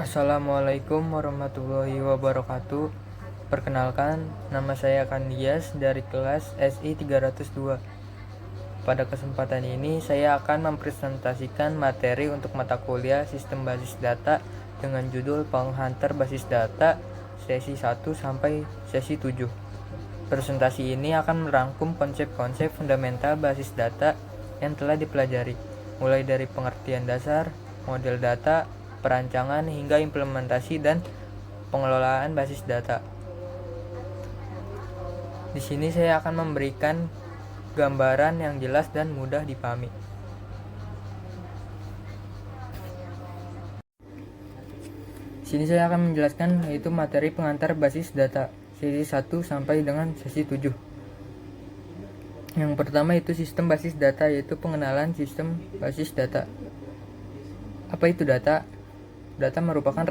Assalamualaikum warahmatullahi wabarakatuh. Perkenalkan, nama saya Kandias dari kelas SI 302. Pada kesempatan ini saya akan mempresentasikan materi untuk mata kuliah Sistem Basis Data dengan judul Penghantar Basis Data sesi 1 sampai sesi 7. Presentasi ini akan merangkum konsep-konsep fundamental basis data yang telah dipelajari, mulai dari pengertian dasar, model data, perancangan hingga implementasi dan pengelolaan basis data. Di sini saya akan memberikan gambaran yang jelas dan mudah dipahami. Di sini saya akan menjelaskan yaitu materi pengantar basis data sesi 1 sampai dengan sesi 7. Yang pertama itu sistem basis data, yaitu pengenalan sistem basis data. Apa itu data? Data merupakan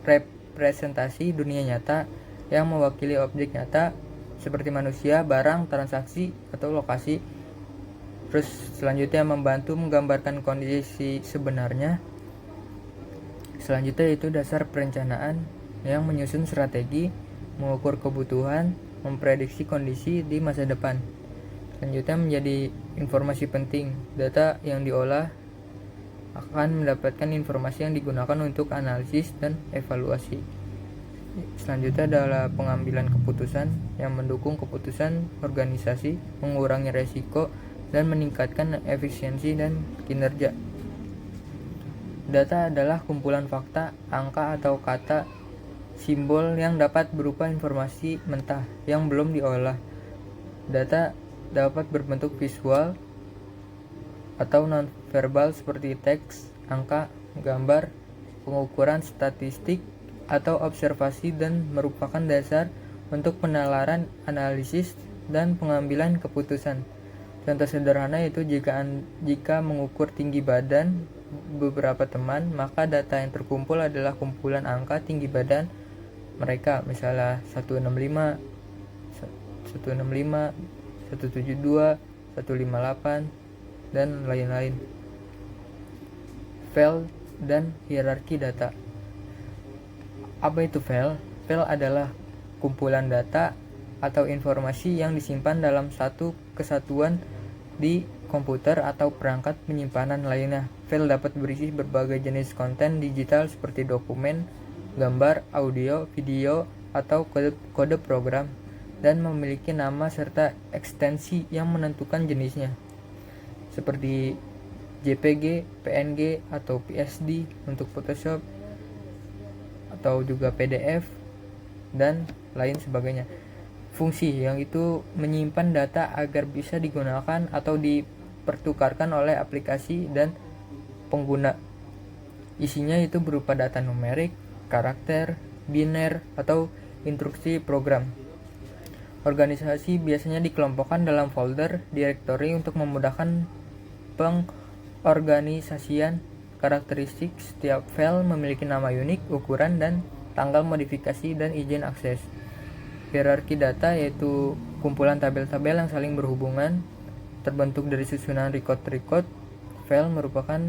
representasi dunia nyata yang mewakili objek nyata seperti manusia, barang, transaksi, atau lokasi. Terus selanjutnya membantu menggambarkan kondisi sebenarnya. Selanjutnya itu dasar perencanaan yang menyusun strategi, mengukur kebutuhan, memprediksi kondisi di masa depan. Selanjutnya menjadi informasi penting. Data yang diolah akan mendapatkan informasi yang digunakan untuk analisis dan evaluasi. Selanjutnya adalah pengambilan keputusan yang mendukung keputusan organisasi, mengurangi resiko, dan meningkatkan efisiensi dan kinerja. Data adalah kumpulan fakta, angka atau kata, simbol yang dapat berupa informasi mentah yang belum diolah. Data dapat berbentuk visual atau non-verbal seperti teks, angka, gambar, pengukuran statistik, atau observasi dan merupakan dasar untuk penalaran, analisis, dan pengambilan keputusan. Contoh sederhana itu jika mengukur tinggi badan beberapa teman, maka data yang terkumpul adalah kumpulan angka tinggi badan mereka, misalnya 165, 172, 158, dan lain-lain. File dan hierarki data. Apa itu file? File adalah kumpulan data atau informasi yang disimpan dalam satu kesatuan di komputer atau perangkat penyimpanan lainnya. File dapat berisi berbagai jenis konten digital seperti dokumen, gambar, audio, video, atau kode program, dan memiliki nama serta ekstensi yang menentukan jenisnya, seperti JPG, PNG, atau PSD untuk Photoshop, atau juga PDF, dan lain sebagainya. Fungsi yang itu menyimpan data agar bisa digunakan atau dipertukarkan oleh aplikasi dan pengguna. Isinya itu berupa data numerik, karakter, biner, atau instruksi program. Organisasi biasanya dikelompokkan dalam folder, direktori untuk memudahkan pengorganisasian. Karakteristik setiap file memiliki nama unik, ukuran, dan tanggal modifikasi dan izin akses. Hierarki data yaitu kumpulan tabel-tabel yang saling berhubungan, terbentuk dari susunan record. File merupakan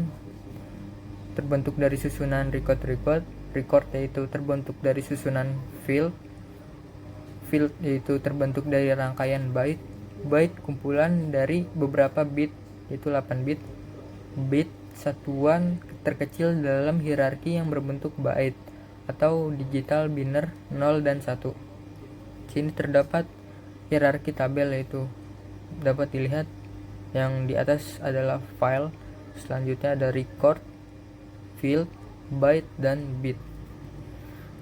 terbentuk dari susunan record yaitu terbentuk dari susunan field yaitu terbentuk dari rangkaian byte kumpulan dari beberapa bit yaitu 8 bit satuan terkecil dalam hierarki yang berbentuk byte atau digital biner 0 dan 1. Sini terdapat hierarki tabel, yaitu dapat dilihat yang di atas adalah file, selanjutnya ada record, field, byte, dan bit.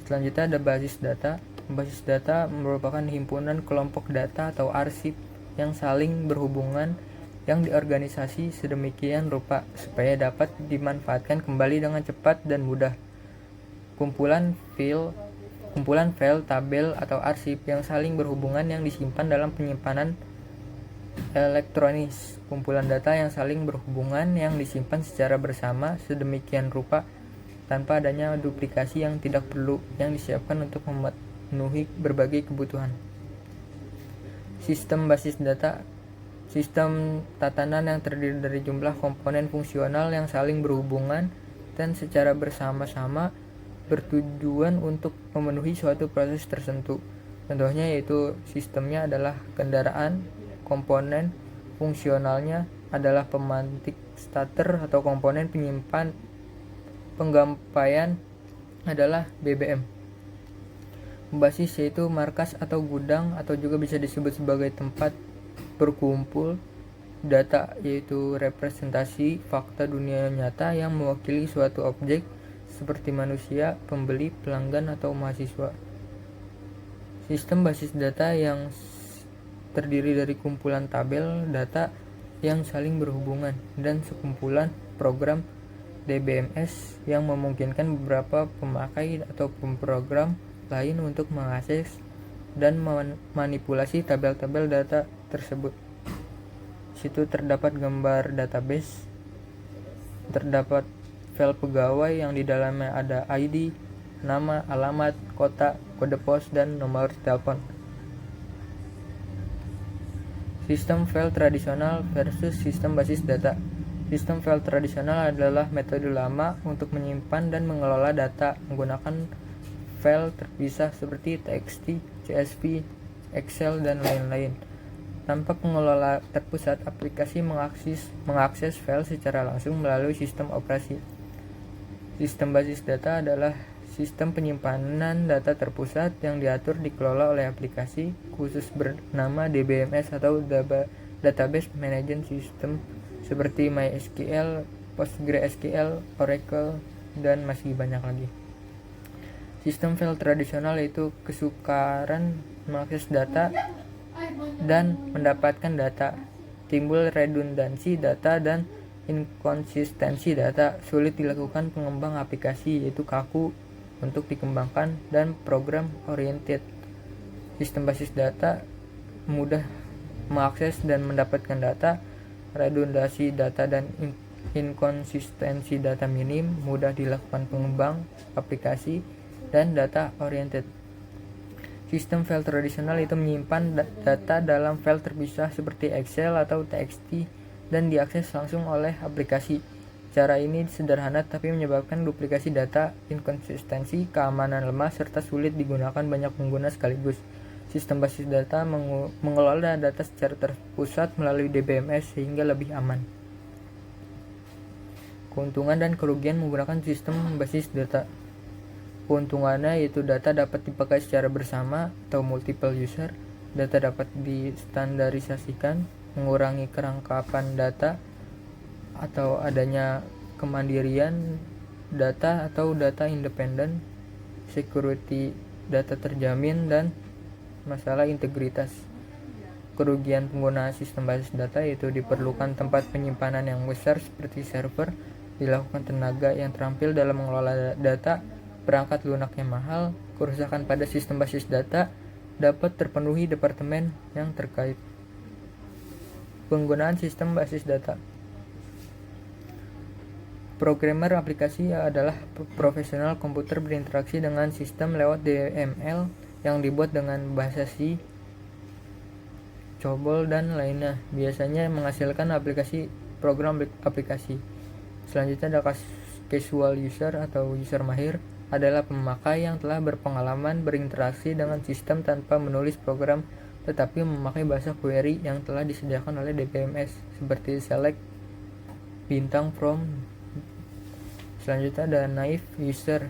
Selanjutnya ada basis data. Basis data merupakan himpunan kelompok data atau arsip yang saling berhubungan yang diorganisasi sedemikian rupa supaya dapat dimanfaatkan kembali dengan cepat dan mudah. Kumpulan file, tabel, atau arsip yang saling berhubungan yang disimpan dalam penyimpanan elektronis. Kumpulan data yang saling berhubungan yang disimpan secara bersama sedemikian rupa tanpa adanya duplikasi yang tidak perlu yang disiapkan untuk memenuhi berbagai kebutuhan. Sistem basis data. Sistem tatanan yang terdiri dari jumlah komponen fungsional yang saling berhubungan dan secara bersama-sama bertujuan untuk memenuhi suatu proses tertentu. Contohnya yaitu sistemnya adalah kendaraan, komponen fungsionalnya adalah pemantik starter atau komponen penyimpan penggampaian adalah BBM. Basis yaitu markas atau gudang atau juga bisa disebut sebagai tempat berkumpul data, yaitu representasi fakta dunia nyata yang mewakili suatu objek seperti manusia, pembeli, pelanggan, atau mahasiswa. Sistem basis data yang terdiri dari kumpulan tabel data yang saling berhubungan dan sekumpulan program DBMS yang memungkinkan beberapa pemakai atau pemrogram lain untuk mengakses dan memanipulasi tabel-tabel data tersebut. Situ terdapat gambar database, terdapat file pegawai yang di dalamnya ada ID, nama, alamat, kota, kode pos, dan nomor telepon. Sistem file tradisional versus sistem basis data. Sistem file tradisional adalah metode lama untuk menyimpan dan mengelola data menggunakan file terpisah seperti TXT, CSV, Excel, dan lain-lain. Tanpa pengelola terpusat, aplikasi mengakses file secara langsung melalui sistem operasi. Sistem basis data adalah sistem penyimpanan data terpusat yang diatur dikelola oleh aplikasi khusus bernama DBMS atau Database Management System seperti MySQL, PostgreSQL, Oracle, dan masih banyak lagi. Sistem file tradisional yaitu kesukaran mengakses data dan mendapatkan data, timbul redundansi data dan inkonsistensi data, sulit dilakukan pengembang aplikasi yaitu kaku untuk dikembangkan, dan program oriented. Sistem basis data mudah mengakses dan mendapatkan data, redundansi data dan inkonsistensi data minim, mudah dilakukan pengembang aplikasi, dan data oriented. Sistem file tradisional itu menyimpan data dalam file terpisah seperti Excel atau TXT dan diakses langsung oleh aplikasi. Cara ini sederhana tapi menyebabkan duplikasi data, inkonsistensi, keamanan lemah, serta sulit digunakan banyak pengguna sekaligus. Sistem basis data mengelola data secara terpusat melalui DBMS sehingga lebih aman. Keuntungan dan kerugian menggunakan sistem basis data. Keuntungannya yaitu data dapat dipakai secara bersama atau multiple user, data dapat distandarisasikan, mengurangi kerangkapan data, atau adanya kemandirian data atau data independen, security data terjamin, dan masalah integritas. Kerugian penggunaan sistem basis data yaitu diperlukan tempat penyimpanan yang besar seperti server, dilakukan tenaga yang terampil dalam mengelola data, perangkat lunak yang mahal, kerusakan pada sistem basis data dapat terpenuhi departemen yang terkait. Penggunaan sistem basis data. Programmer aplikasi adalah profesional komputer berinteraksi dengan sistem lewat DML yang dibuat dengan bahasa C, COBOL, dan lainnya. Biasanya menghasilkan program aplikasi. Selanjutnya ada casual user atau user mahir, adalah pemakai yang telah berpengalaman berinteraksi dengan sistem tanpa menulis program tetapi memakai bahasa query yang telah disediakan oleh DBMS seperti select, bintang, from. Selanjutnya ada naive user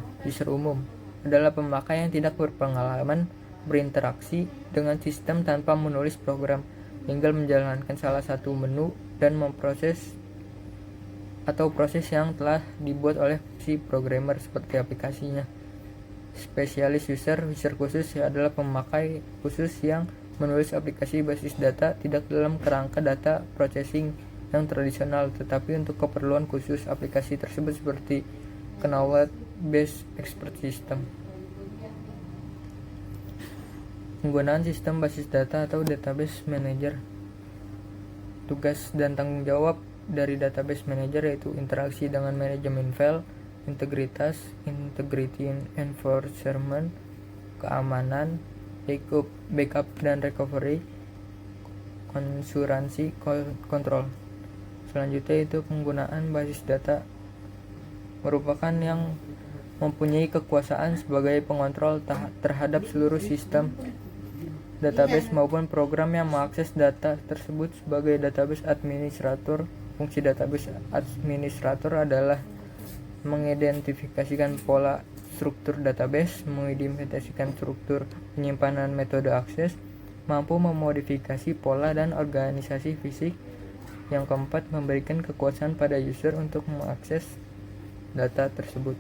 umum, adalah pemakai yang tidak berpengalaman berinteraksi dengan sistem tanpa menulis program, tinggal menjalankan salah satu menu dan memproses atau proses yang telah dibuat oleh si programmer seperti aplikasinya. Spesialis user khusus adalah pemakai khusus yang menulis aplikasi basis data tidak dalam kerangka data processing yang tradisional, tetapi untuk keperluan khusus aplikasi tersebut seperti Knowledge Based Expert System. Penggunaan sistem basis data atau database manager. Tugas dan tanggung jawab dari database manager yaitu interaksi dengan manajemen file, integritas, integrity enforcement, keamanan, backup dan recovery, konsuransi, kontrol. Selanjutnya itu penggunaan basis data merupakan yang mempunyai kekuasaan sebagai pengontrol terhadap seluruh sistem database maupun program yang mengakses data tersebut sebagai database administrator. Fungsi database administrator adalah mengidentifikasikan pola struktur database, mengidentifikasikan struktur penyimpanan metode akses, mampu memodifikasi pola dan organisasi fisik. Yang keempat, memberikan kekuasaan pada user untuk mengakses data tersebut.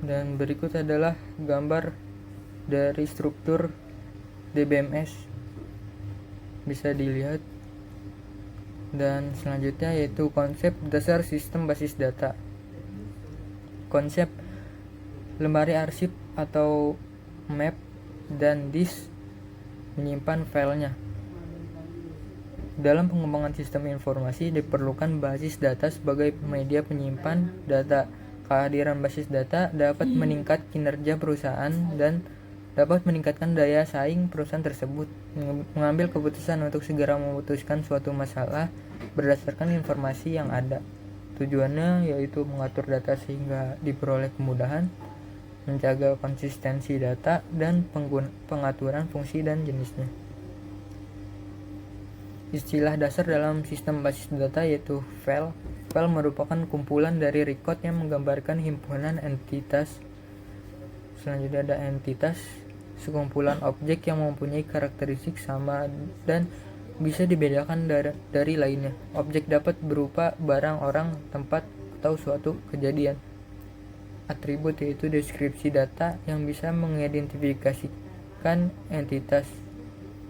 Dan berikut adalah gambar dari struktur DBMS, bisa dilihat. Dan selanjutnya yaitu konsep dasar sistem basis data. Konsep lemari arsip atau map dan disk menyimpan filenya. Dalam pengembangan sistem informasi diperlukan basis data sebagai media penyimpan data. Kehadiran basis data dapat meningkat kinerja perusahaan dan dapat meningkatkan daya saing perusahaan tersebut, mengambil keputusan untuk segera memutuskan suatu masalah berdasarkan informasi yang ada. Tujuannya yaitu mengatur data sehingga diperoleh kemudahan, menjaga konsistensi data, dan pengaturan fungsi dan jenisnya. Istilah dasar dalam sistem basis data yaitu file. File merupakan kumpulan dari record yang menggambarkan himpunan entitas. Selanjutnya ada entitas, sekumpulan objek yang mempunyai karakteristik sama dan bisa dibedakan dari lainnya. Objek dapat berupa barang, orang, tempat, atau suatu kejadian. Atribut yaitu deskripsi data yang bisa mengidentifikasikan entitas.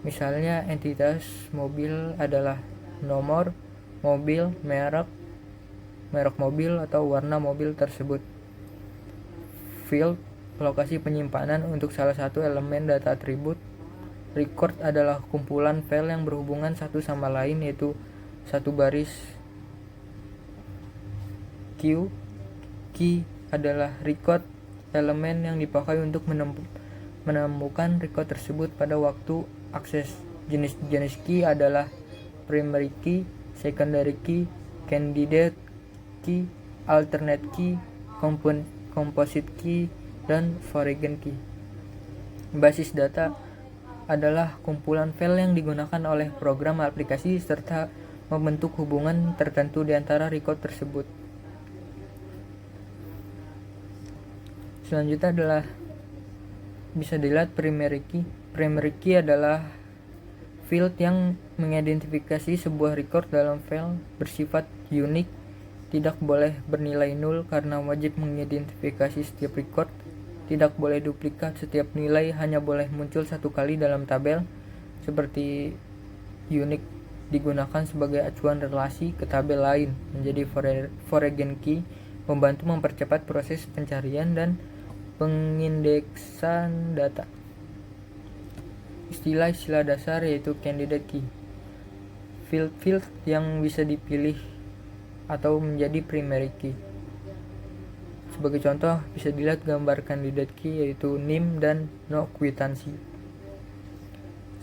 Misalnya entitas mobil adalah nomor mobil, merek mobil atau warna mobil tersebut. Field, lokasi penyimpanan untuk salah satu elemen data atribut. Record adalah kumpulan file yang berhubungan satu sama lain, yaitu satu baris. Queue, key adalah record, elemen yang dipakai untuk menemukan record tersebut pada waktu akses. Jenis-jenis key adalah primary key, secondary key, candidate key, alternate key, composite key, dan foreign key. Basis data adalah kumpulan file yang digunakan oleh program aplikasi serta membentuk hubungan tertentu di antara record tersebut. Selanjutnya adalah bisa dilihat primary key. Primary key adalah field yang mengidentifikasi sebuah record dalam file, bersifat unik, tidak boleh bernilai nol karena wajib mengidentifikasi setiap record, tidak boleh duplikat, setiap nilai hanya boleh muncul satu kali dalam tabel. Seperti unique digunakan sebagai acuan relasi ke tabel lain. Menjadi foreign key membantu mempercepat proses pencarian dan pengindeksan data. Istilah-istilah dasar yaitu candidate key, field yang bisa dipilih atau menjadi primary key. Sebagai contoh bisa dilihat gambar candidate key yaitu name dan no kwitansi.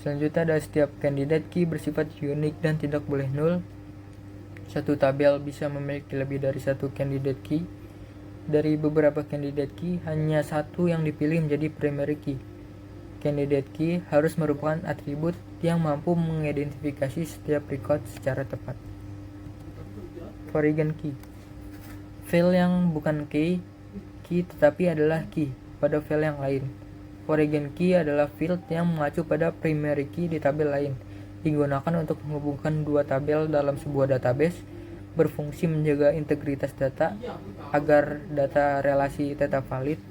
Selanjutnya ada setiap candidate key bersifat unik dan tidak boleh nol. Satu tabel bisa memiliki lebih dari satu candidate key. Dari beberapa candidate key hanya satu yang dipilih menjadi primary key. Candidate key harus merupakan atribut yang mampu mengidentifikasi setiap record secara tepat. Foreign key, file yang bukan key tetapi adalah key pada file yang lain. Foreign key adalah field yang mengacu pada primary key di tabel lain, digunakan untuk menghubungkan dua tabel dalam sebuah database, berfungsi menjaga integritas data agar data relasi tetap valid.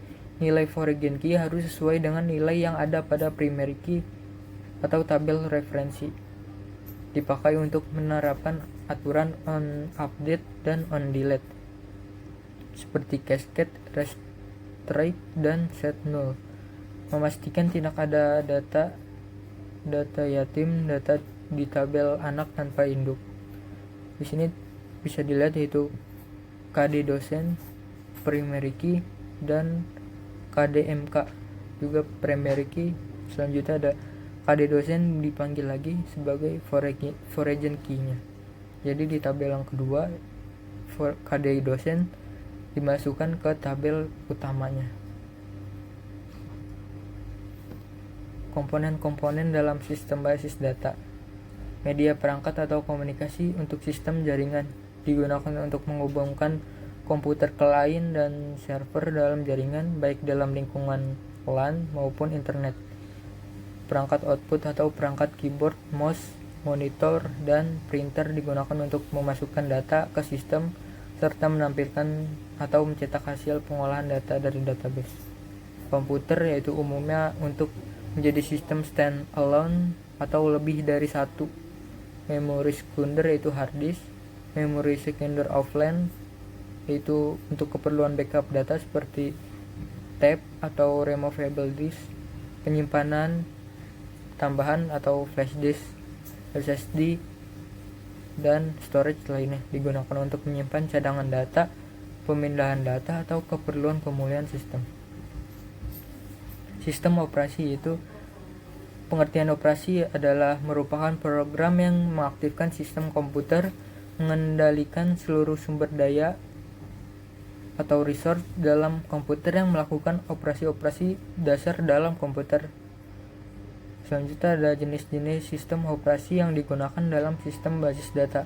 Nilai foreign key harus sesuai dengan nilai yang ada pada primary key atau tabel referensi. Dipakai untuk menerapkan aturan on update dan on delete seperti cascade, restrict, dan set null. Memastikan tidak ada data yatim, data di tabel anak tanpa induk. Di sini bisa dilihat yaitu KD dosen, primary key, dan KDMK juga primary key. Selanjutnya ada KD dosen dipanggil lagi sebagai foreign key-nya. Jadi di tabel yang kedua KDI dosen dimasukkan ke tabel utamanya. Komponen-komponen dalam sistem basis data. Media perangkat atau komunikasi untuk sistem jaringan digunakan untuk menghubungkan komputer ke lain dan server dalam jaringan, baik dalam lingkungan LAN maupun internet. Perangkat output atau perangkat keyboard, mouse, monitor, dan printer digunakan untuk memasukkan data ke sistem serta menampilkan atau mencetak hasil pengolahan data dari database. Komputer yaitu umumnya untuk menjadi sistem stand-alone atau lebih dari satu. Memori sekunder yaitu hard disk, memori sekunder offline yaitu untuk keperluan backup data seperti tape atau removable disk, penyimpanan tambahan atau flash disk, SSD, dan storage lainnya digunakan untuk menyimpan cadangan data, pemindahan data, atau keperluan pemulihan sistem. Sistem operasi itu pengertian operasi adalah merupakan program yang mengaktifkan sistem komputer, mengendalikan seluruh sumber daya atau resource dalam komputer yang melakukan operasi-operasi dasar dalam komputer. Selanjutnya ada jenis-jenis sistem operasi yang digunakan dalam sistem basis data.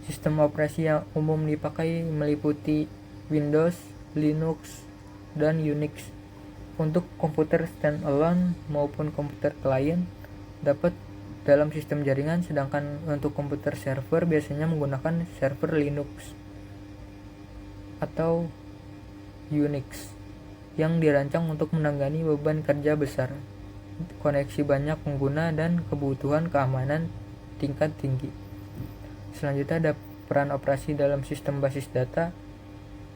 Sistem operasi yang umum dipakai meliputi Windows, Linux, dan Unix. Untuk komputer standalone maupun komputer klien dapat dalam sistem jaringan, sedangkan untuk komputer server biasanya menggunakan server Linux atau Unix yang dirancang untuk menangani beban kerja besar, koneksi banyak pengguna, dan kebutuhan keamanan tingkat tinggi. Selanjutnya ada peran operasi dalam sistem basis data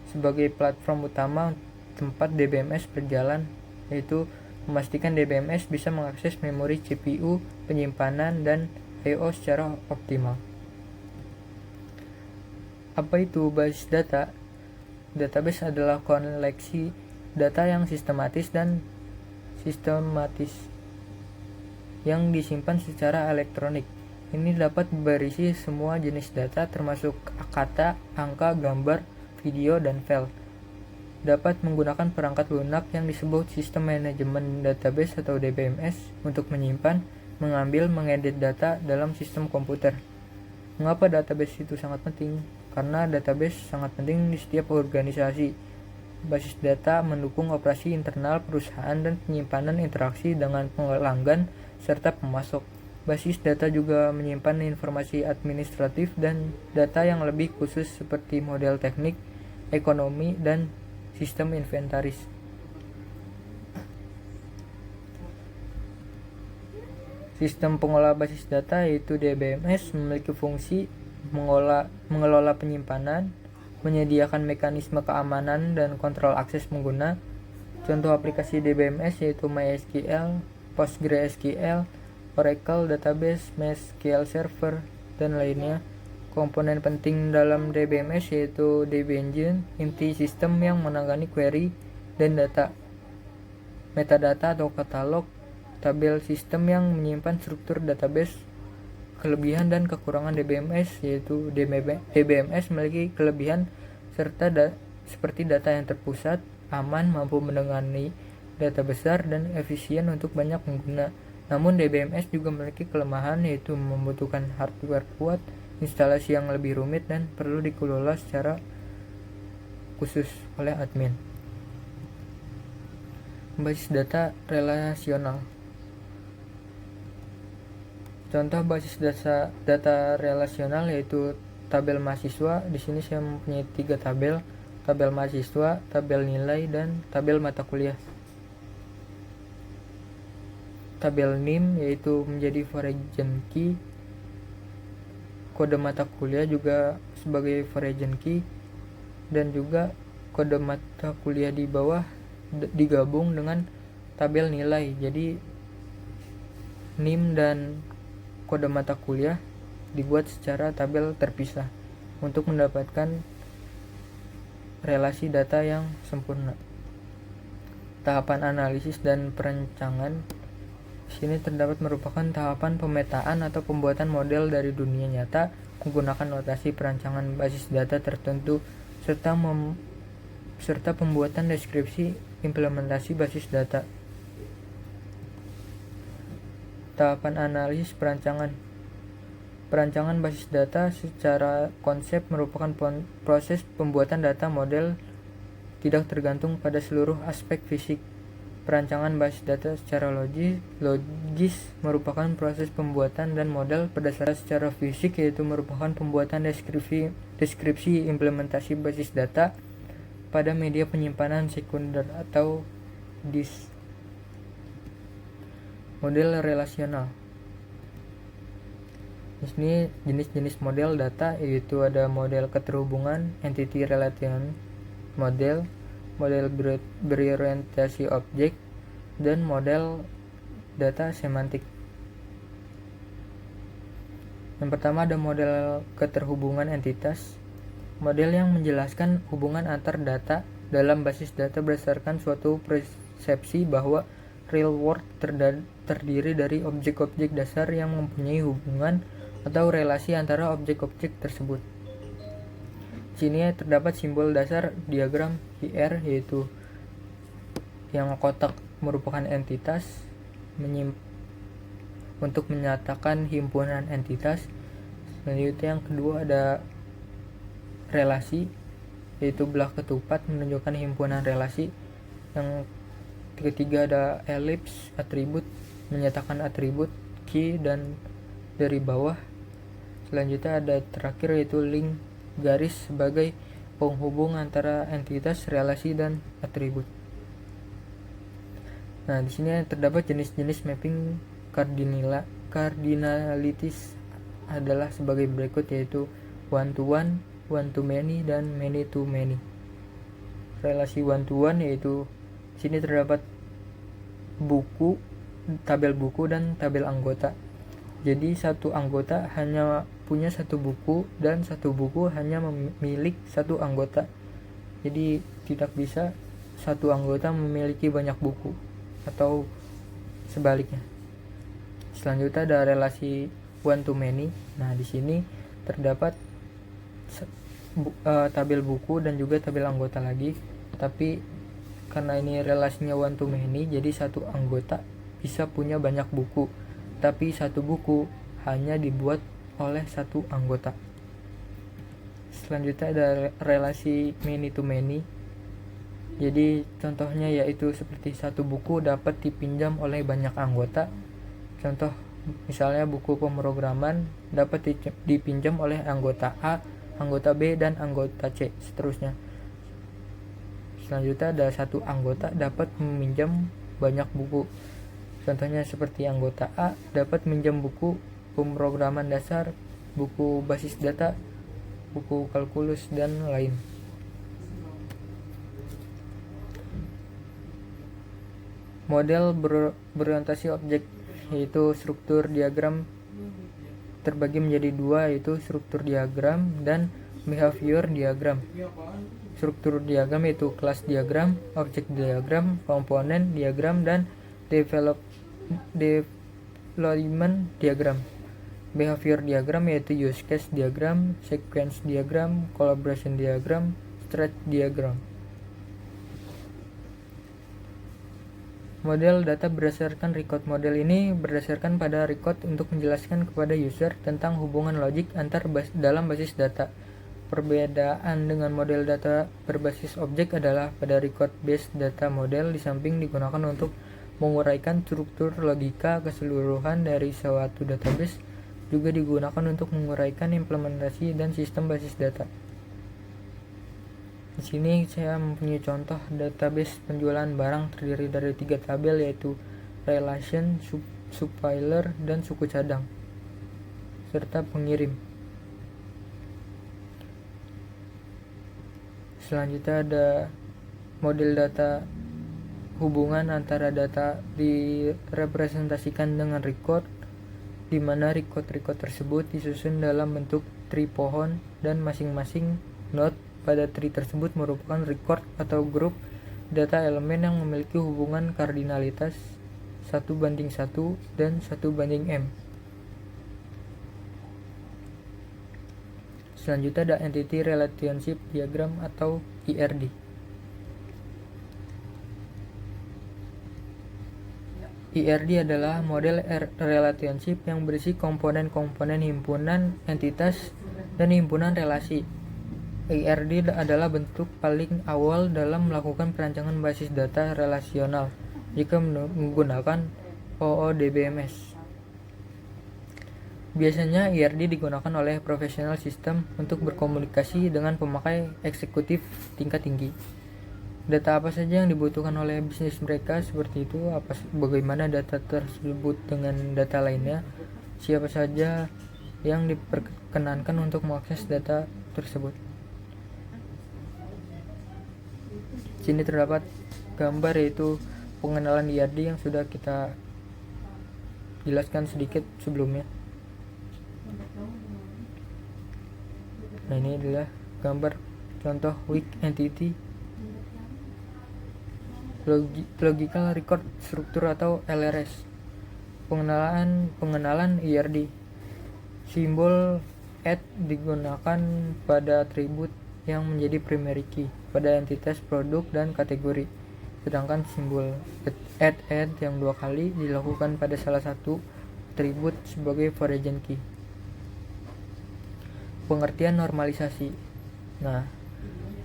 sebagai platform utama tempat DBMS berjalan, yaitu memastikan DBMS bisa mengakses memori CPU, penyimpanan, dan I/O secara optimal. Apa itu basis data? Database adalah koleksi data yang sistematis yang disimpan secara elektronik. Ini dapat berisi semua jenis data termasuk kata, angka, gambar, video, dan file. Dapat menggunakan perangkat lunak yang disebut Sistem Manajemen Database atau DBMS untuk menyimpan, mengambil, mengedit data dalam sistem komputer. Mengapa database itu sangat penting? Karena database sangat penting di setiap organisasi. Basis data mendukung operasi internal perusahaan dan penyimpanan interaksi dengan pelanggan serta pemasok. Basis data juga menyimpan informasi administratif dan data yang lebih khusus seperti model teknik, ekonomi, dan sistem inventaris. Sistem pengolah basis data yaitu DBMS memiliki fungsi mengelola penyimpanan, menyediakan mekanisme keamanan dan kontrol akses pengguna. Contoh aplikasi DBMS yaitu MySQL, PostgreSQL, Oracle Database, MySQL Server, dan lainnya. Komponen penting dalam DBMS yaitu DB Engine, inti sistem yang menangani query dan data, metadata atau katalog, tabel sistem yang menyimpan struktur database. Kelebihan dan kekurangan DBMS yaitu DBMS memiliki kelebihan seperti data yang terpusat, aman, mampu menangani data besar, dan efisien untuk banyak pengguna. Namun DBMS juga memiliki kelemahan yaitu membutuhkan hardware kuat, instalasi yang lebih rumit, dan perlu dikelola secara khusus oleh admin. Basis data relasional. Contoh basis data relasional yaitu tabel mahasiswa. Di sini saya mempunyai 3 tabel: tabel mahasiswa, tabel nilai, dan tabel mata kuliah. Tabel NIM yaitu menjadi foreign key. Kode mata kuliah juga sebagai foreign key, dan juga kode mata kuliah di bawah digabung dengan tabel nilai. Jadi NIM dan kode mata kuliah dibuat secara tabel terpisah untuk mendapatkan relasi data yang sempurna. Tahapan analisis dan perencangan. Di sini terdapat merupakan tahapan pemetaan atau pembuatan model dari dunia nyata menggunakan notasi perancangan basis data tertentu serta pembuatan deskripsi implementasi basis data. Tahapan analisis perancangan. Perancangan basis data secara konsep merupakan proses pembuatan data model tidak tergantung pada seluruh aspek fisik. Perancangan basis data secara logis merupakan proses pembuatan dan model berdasarkan secara fisik, yaitu merupakan pembuatan deskripsi implementasi basis data pada media penyimpanan sekunder atau disk. Model relasional. Di sini jenis-jenis model data yaitu ada model keterhubungan, entity relation model berorientasi objek, dan model data semantik. Yang pertama ada model keterhubungan entitas, model yang menjelaskan hubungan antar data dalam basis data berdasarkan suatu persepsi bahwa real world terdiri dari objek-objek dasar yang mempunyai hubungan atau relasi antara objek-objek tersebut. Di sini terdapat simbol dasar diagram IR, yaitu yang kotak merupakan entitas untuk menyatakan himpunan entitas. Selanjutnya yang kedua ada relasi, yaitu belah ketupat menunjukkan himpunan relasi. Yang ketiga ada elips, atribut menyatakan atribut, key dan dari bawah. Selanjutnya ada terakhir yaitu link, garis sebagai penghubung antara entitas, relasi, dan atribut. Nah, di sini terdapat jenis-jenis mapping cardinalities adalah sebagai berikut, yaitu one to one to many, dan many to many. Relasi one to one yaitu di sini terdapat buku, tabel buku, dan tabel anggota. Jadi satu anggota hanya punya satu buku dan satu buku hanya memiliki satu anggota. Jadi tidak bisa satu anggota memiliki banyak buku atau sebaliknya. Selanjutnya ada relasi one to many. Nah, di sini terdapat tabel buku dan juga tabel anggota lagi. Tapi karena ini relasinya one to many, jadi satu anggota bisa punya banyak buku, tapi satu buku hanya dibuat oleh satu anggota. Selanjutnya ada relasi many to many. Jadi contohnya yaitu seperti satu buku dapat dipinjam oleh banyak anggota. Contoh misalnya buku pemrograman dapat dipinjam oleh anggota A, anggota B, dan anggota C, seterusnya. Selanjutnya ada satu anggota dapat meminjam banyak buku. Contohnya seperti anggota A dapat minjam buku pemrograman dasar, buku basis data, buku kalkulus, dan lain. Model berorientasi objek yaitu struktur diagram terbagi menjadi dua, yaitu struktur diagram dan behavior diagram. Struktur diagram yaitu kelas diagram, objek diagram, komponen diagram, dan development diagram. Behavior diagram yaitu use case diagram, sequence diagram, collaboration diagram, strat diagram. Model data berdasarkan record. Model ini berdasarkan pada record untuk menjelaskan kepada user tentang hubungan logik dalam basis data. Perbedaan dengan model data berbasis objek adalah pada record based data model di samping digunakan untuk menguraikan struktur logika keseluruhan dari suatu database, juga digunakan untuk menguraikan implementasi dan sistem basis data. Di sini saya mempunyai contoh database penjualan barang terdiri dari 3 tabel, yaitu relation, supplier, dan suku cadang, serta pengirim. Selanjutnya ada model data. Hubungan antara data direpresentasikan dengan record, di mana record tersebut disusun dalam bentuk tree pohon, dan masing-masing node pada tree tersebut merupakan record atau grup data elemen yang memiliki hubungan kardinalitas 1:1 dan 1:m. Selanjutnya ada Entity Relationship Diagram atau IRD. IRD adalah model relationship yang berisi komponen-komponen himpunan entitas dan himpunan relasi. IRD adalah bentuk paling awal dalam melakukan perancangan basis data relasional jika menggunakan OODBMS. Biasanya IRD digunakan oleh profesional sistem untuk berkomunikasi dengan pemakai eksekutif tingkat tinggi. Data apa saja yang dibutuhkan oleh bisnis mereka seperti itu, bagaimana data tersebut dengan data lainnya, siapa saja yang diperkenankan untuk mengakses data tersebut. Sini terdapat gambar yaitu pengenalan IRD yang sudah kita jelaskan sedikit sebelumnya. Nah, ini adalah gambar contoh weak entity logical record structure atau LRS. Pengenalan IRD. Simbol @ digunakan pada atribut yang menjadi primary key pada entitas produk dan kategori. Sedangkan simbol add yang 2 kali dilakukan pada salah satu atribut sebagai foreign key. Pengertian normalisasi. Nah,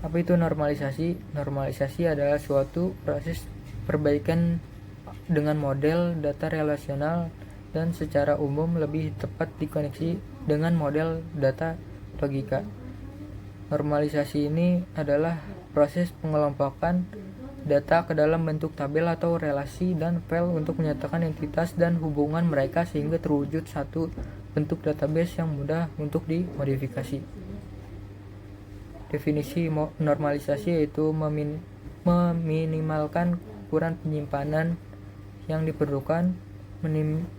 apa itu normalisasi? Normalisasi adalah suatu proses perbaikan dengan model data relasional dan secara umum lebih tepat dikoneksi dengan model data logika. Normalisasi ini adalah proses pengelompokan data ke dalam bentuk tabel atau relasi dan file untuk menyatakan entitas dan hubungan mereka sehingga terwujud satu bentuk database yang mudah untuk dimodifikasi. Definisi normalisasi yaitu meminimalkan ukuran penyimpanan yang diperlukan,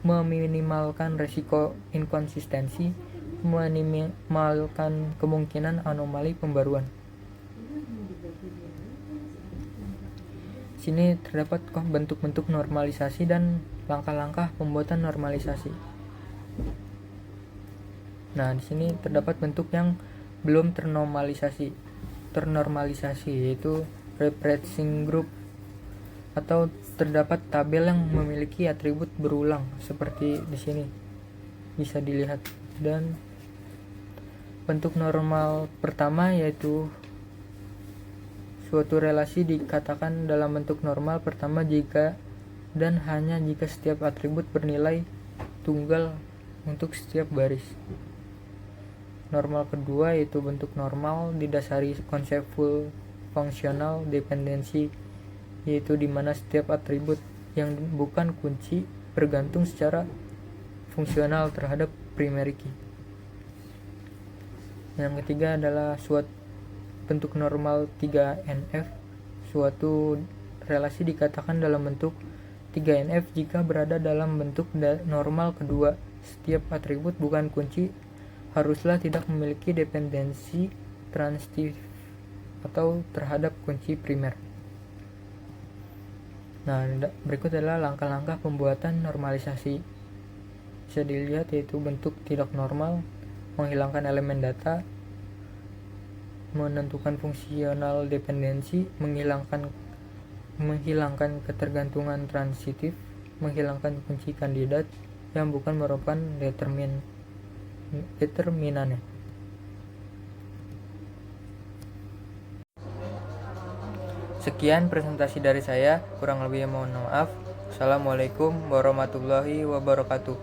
meminimalkan risiko inkonsistensi, meminimalkan kemungkinan anomali pembaruan. Sini terdapat bentuk-bentuk normalisasi dan langkah-langkah pembuatan normalisasi. Nah, di sini terdapat bentuk yang belum ternormalisasi, yaitu referencing group, atau terdapat tabel yang memiliki atribut berulang seperti di sini bisa dilihat. Dan bentuk normal pertama yaitu suatu relasi dikatakan dalam bentuk normal pertama jika dan hanya jika setiap atribut bernilai tunggal untuk setiap baris. Normal kedua yaitu bentuk normal didasari konsep full functional dependency, yaitu di mana setiap atribut yang bukan kunci bergantung secara fungsional terhadap primary key. Yang ketiga adalah suatu bentuk normal 3NF. Suatu relasi dikatakan dalam bentuk 3NF jika berada dalam bentuk normal kedua. Setiap atribut bukan kunci haruslah tidak memiliki dependensi transitif atau terhadap kunci primer. Nah, berikut adalah langkah-langkah pembuatan normalisasi. Bisa dilihat yaitu bentuk tidak normal, menghilangkan elemen data, menentukan fungsional dependensi, menghilangkan ketergantungan transitif, menghilangkan kunci kandidat yang bukan merupakan determinannya. Sekian presentasi dari saya, kurang lebihnya mohon maaf. Assalamualaikum warahmatullahi wabarakatuh.